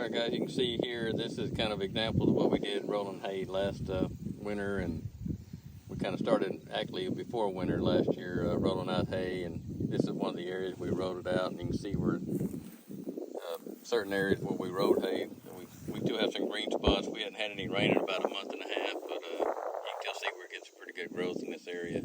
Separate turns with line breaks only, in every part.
Alright guys, you can see here, this is kind of example of what we did rolling hay last winter, and we kind of started actually before winter last year rolling out hay, and this is one of the areas we rolled it out, and you can see where certain areas where we rolled hay, we do have some green spots. We hadn't had any rain in about a month and a half, but you can still see we're getting some pretty good growth in this area.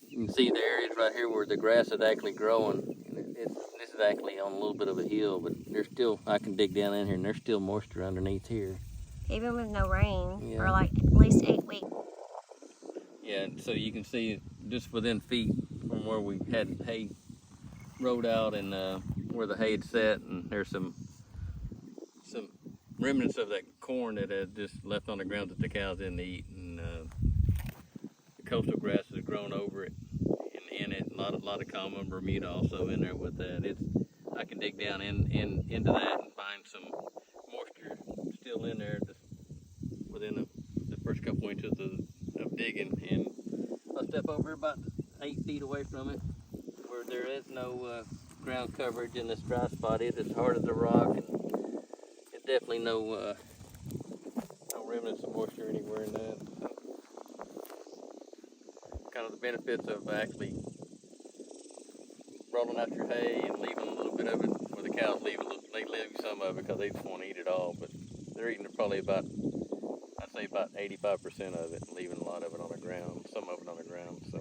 You can see the areas right here where the grass is actually growing. This is actually on a little bit of a hill, but there's still, I can dig down in here and there's still moisture underneath here.
Even with no rain,
Yeah.
or like at least 8 weeks.
Yeah, so you can see just within feet from where we had hay rolled out and where the hay had set, and there's some remnants of that corn that had just left on the ground that the cows didn't eat, and the coastal grass has grown over it and in it. A lot of common Bermuda also in there with that. I can dig down into that and find some moisture still in there just within the first couple inches of digging, and I'll step over about 8 feet away from it where there is no ground coverage in this dry spot. It is hard as a rock, and there's definitely no remnants of moisture anywhere in that. So, kind of the benefits of actually rolling out your hay and leaving a little bit of it, where the cows leave some of it because they just want to eat it all, but they're eating probably about, I'd say about 85% of it, and leaving a lot of it on the ground, some of it on the ground. So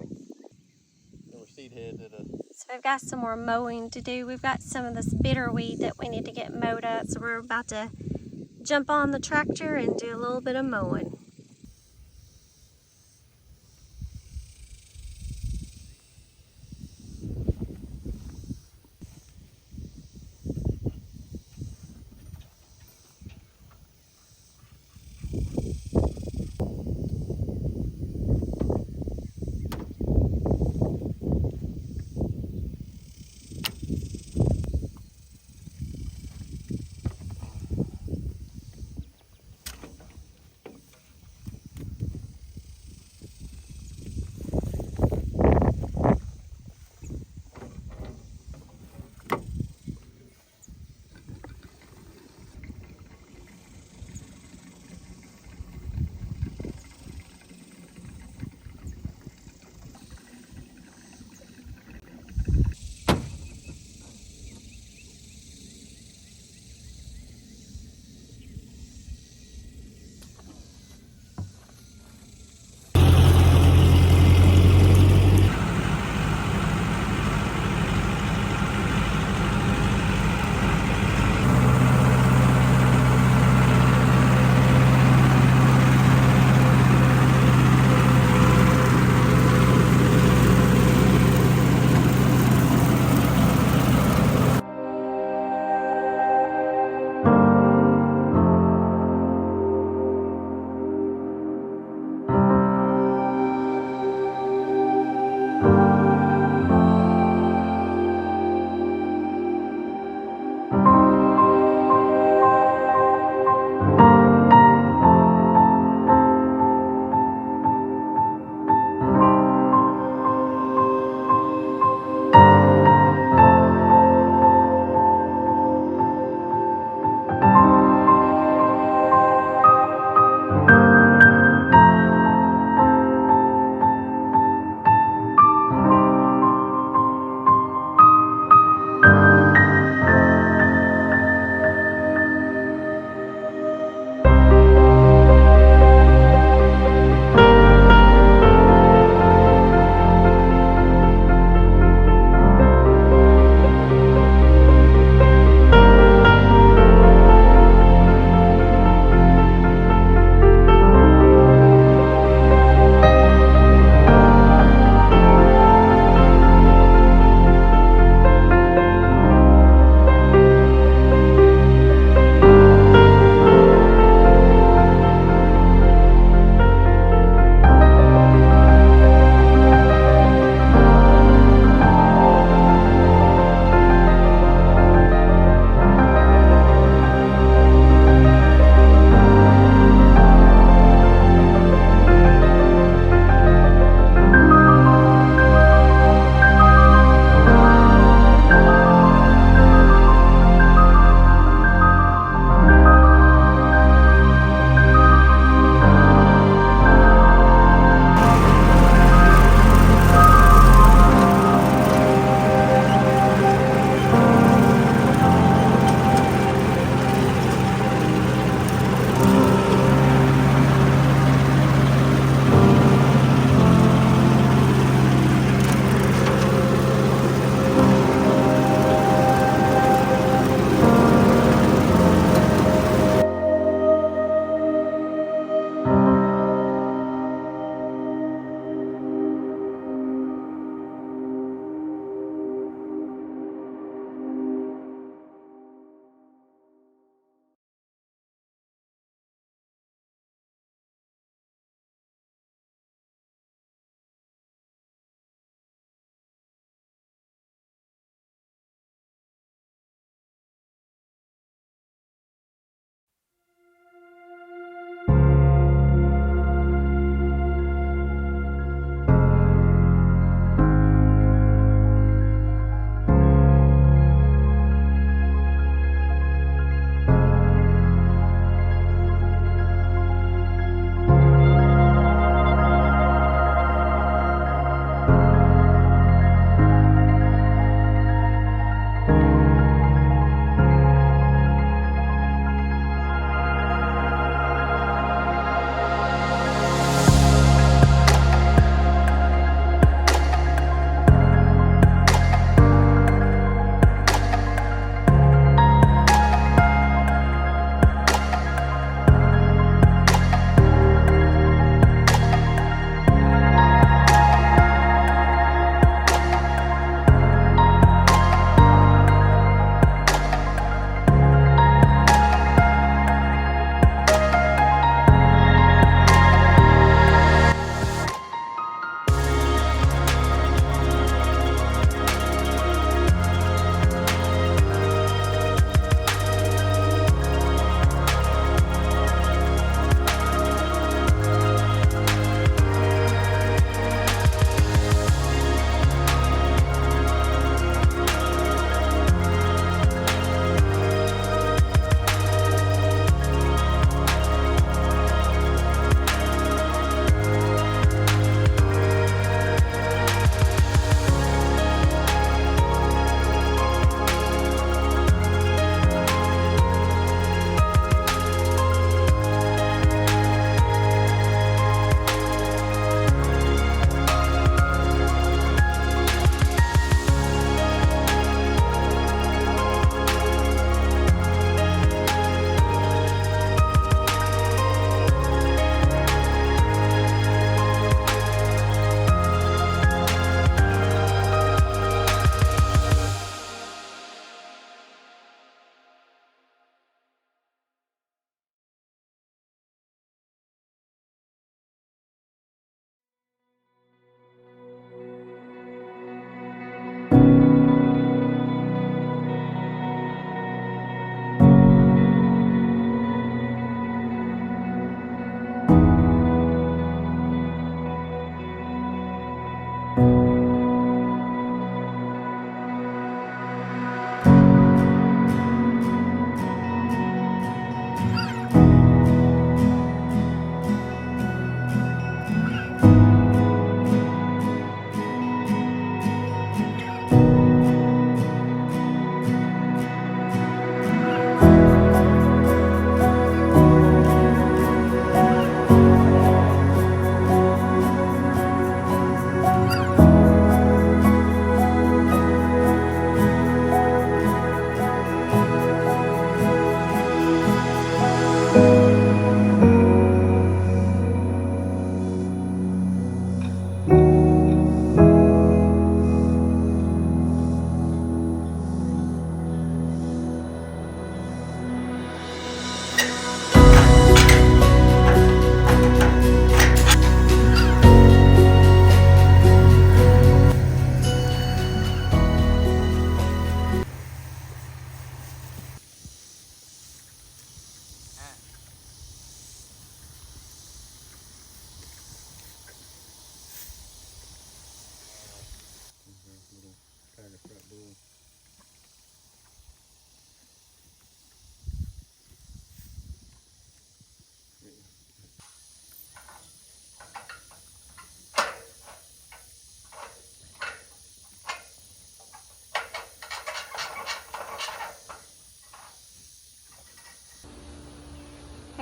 there were seed heads at a...
So we've got some more mowing to do. We've got some of this bitter weed that we need to get mowed up, so we're about to jump on the tractor and do a little bit of mowing.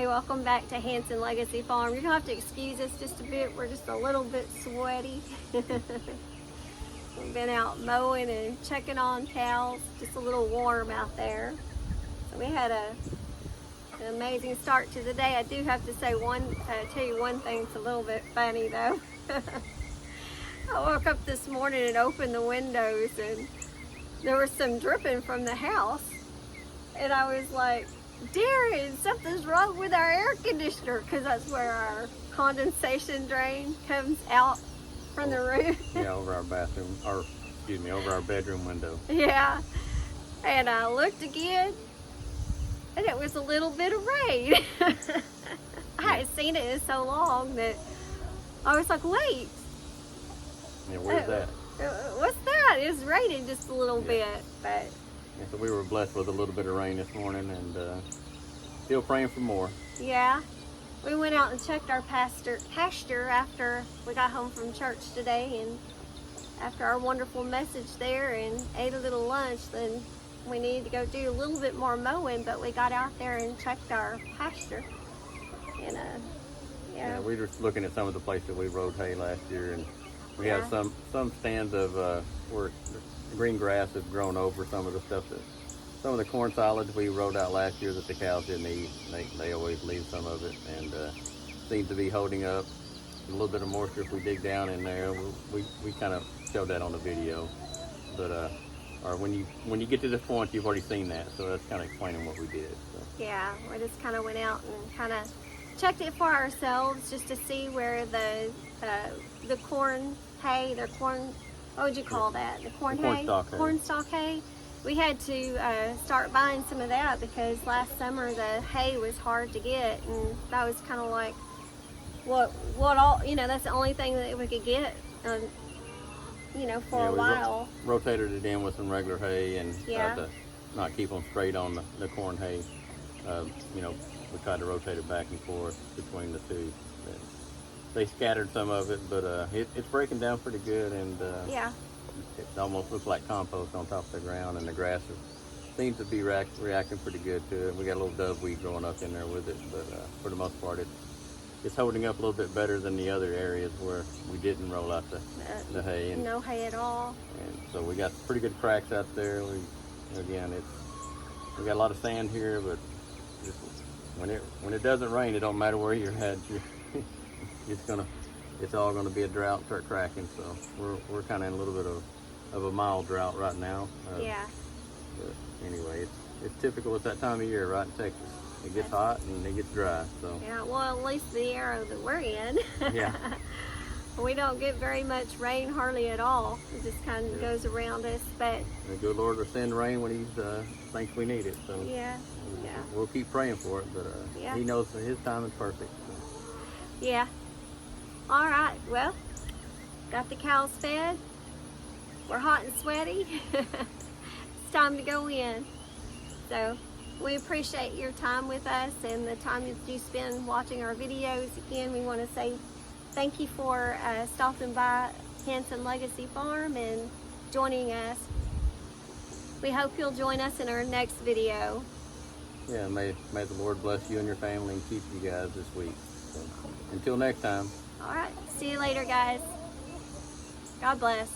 Hey, welcome back to Hanson Legacy Farm. You're gonna have to excuse us just a bit. We're just a little bit sweaty. We've been out mowing and checking on cows. Just a little warm out there. So we had an amazing start to the day. I do have to say tell you one thing that's a little bit funny though. I woke up this morning and opened the windows and there was some dripping from the house. And I was like, Darren, something's wrong with our air conditioner, because that's where our condensation drain comes out from the roof.
Yeah, over our bathroom, or excuse me, over our bedroom window.
Yeah, and I looked again, and it was a little bit of rain. I hadn't seen it in so long that I was like, wait.
Yeah, where's that?
What's that? It's raining just a little bit, but.
Yeah, so we were blessed with a little bit of rain this morning, and still praying for more.
Yeah, we went out and checked our pasture after we got home from church today, and after our wonderful message there and ate a little lunch, then we needed to go do a little bit more mowing, but we got out there and checked our pasture. And
Yeah, we were looking at some of the places we rode hay last year, and we
Yeah.
had some stands of where green grass has grown over some of the stuff some of the corn solids we rode out last year that the cows didn't eat. They always leave some of it, and seems to be holding up. A little bit of moisture if we dig down in there. We kind of showed that on the video, but or when you get to this point, you've already seen that, so that's kind of explaining what we did. So.
yeah, we just kind of went out and kind of checked it for ourselves just to see where the corn hay, what would you call that? The corn hay? Cornstalk hay. We had to start buying some of that because last summer the hay was hard to get, and that was kind of like what all, that's the only thing that we could get, for a while.
We rotated it in with some regular hay and
Yeah.
to not keep them straight on the corn hay. We tried to rotate it back and forth between the two. And they scattered some of it, but it's breaking down pretty good, and
Yeah.
it almost looks like compost on top of the ground, and the grass seems to be reacting pretty good to it. We got a little doveweed growing up in there with it, but for the most part, it's holding up a little bit better than the other areas where we didn't roll out the hay. And,
No hay at all.
and so we got pretty good cracks out there. We got a lot of sand here, but when it doesn't rain, it don't matter where you're at. It's all gonna be a drought and start cracking. So we're kind of in a little bit of a mild drought right now.
Yeah.
But anyway, it's typical. It's that time of year, right in Texas. It gets hot and it gets dry. So
Yeah, well, at least the area that we're in.
Yeah.
We don't get very much rain, hardly at all. It just kind of goes around us, but
the good Lord will send rain when He thinks we need it. So
yeah.
we'll keep praying for it. But
Yeah.
He knows that His time is perfect. So.
Yeah. All right, well, got the cows fed. We're hot and sweaty. It's time to go in. So we appreciate your time with us and the time that you spend watching our videos. Again, we want to say thank you for stopping by Hanson Legacy Farm and joining us. We hope you'll join us in our next video.
Yeah, may the Lord bless you and your family and keep you guys this week. So, until next time.
All right, see you later, guys. God bless.